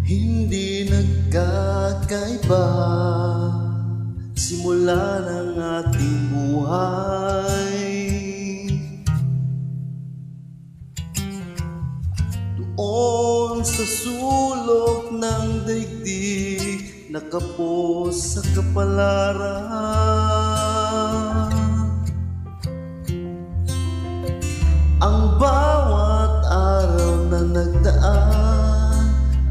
Hindi nagkakaiba simula ng ating buhay. Doon sa sulok ng daigdig, nakapos sa kapalaran. Ang bawat araw na nagdaan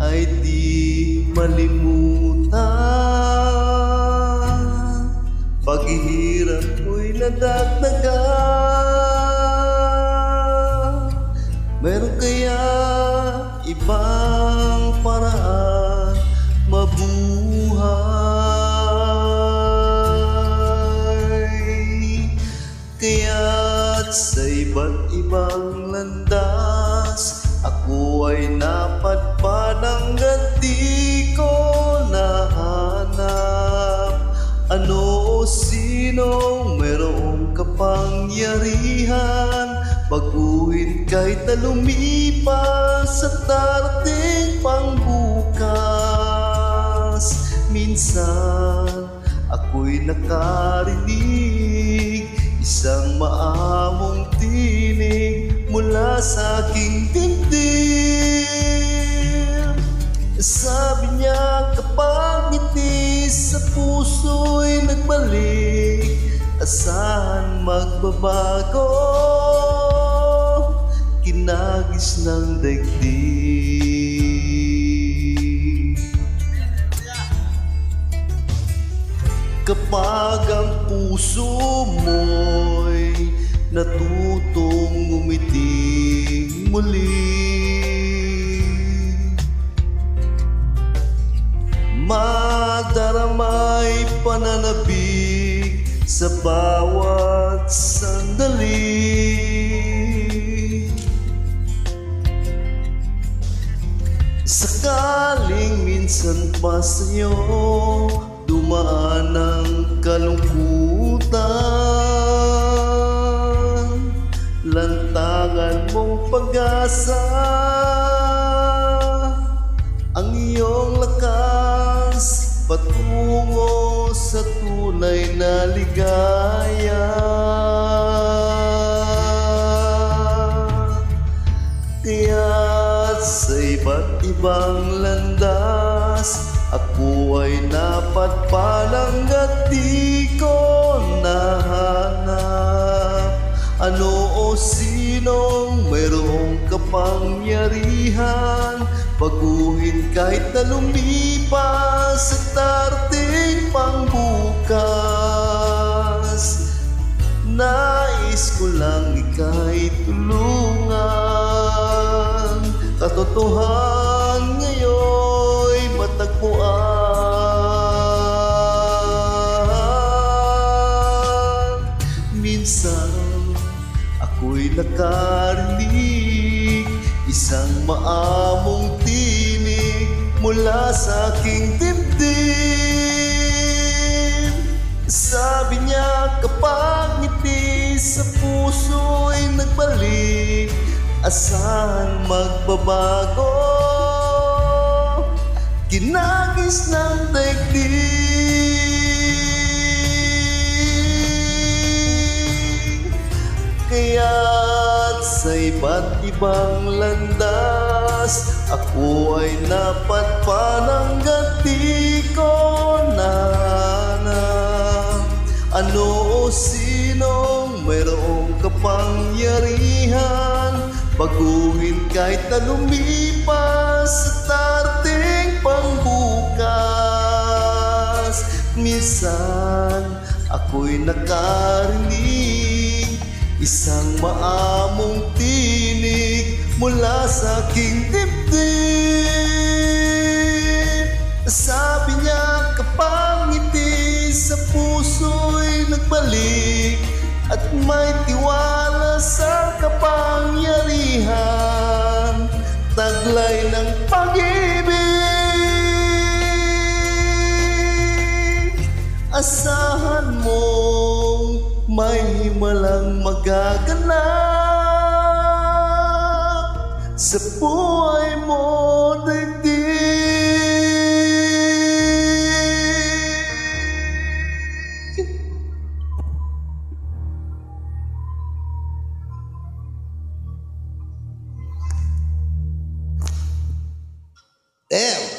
ay di malimutan. Paghihirap ko'y nadagdagan. Meron kaya ibang paraan mabuhay? Kaya't sa iba't ibang landas, ako ay napadpad hangga't di ko nahanap ano o sinong mayroong kapangyarihan baguhin kahit na lumipas sa darating pang bukas. Minsan ako'y nakarinig isang maamong tinig mula sa aking dibdib. Sabi niya kapag ngiti sa puso'y nagbalik, asahan magbabago, kinagis ng daigdig. Kapag ang puso mo'y natutong umiting muli, madaramay pananabik sa bawat sandali. Sakaling minsan pa sa'yo dumaan ang kalungkutan, lantangan mong pag-asa, ang iyong lakas patungo sa tunay na ligaya. Kaya't sa iba't ibang landas, ako ay napadpad hangga't di ko nahanap ano o sinong mayroong kapangyarihan baguhin kahit na lumipas sa darating pang bukas. Nais ko lang ika'y tulungan, katotohan ngayon'y matagpuan. Minsan ako'y nakarinig isang maamong tinig mula sa aking dibdib. Sabi niya kapag ngiti sa puso'y nagbalik, asahan magbabago, kinagis ng daigdig. Kaya't sa iba't ibang landas, ako ay napadpad hangga't di ko nahanap ano o sinong mayroong kapangyarihan baguhin kahit na lumipas sa darating pang bukas. Minsan ako'y nakarinig isang maamong tinig mula sa aking dibdib. Sabi niya kapag ngiti sa puso'y nagbalik at may tiwala sa kapangyarihan, taglay ng pag-ibig. Asahan mong may himalang magaganap sa buhay mo, daigdig. Damn!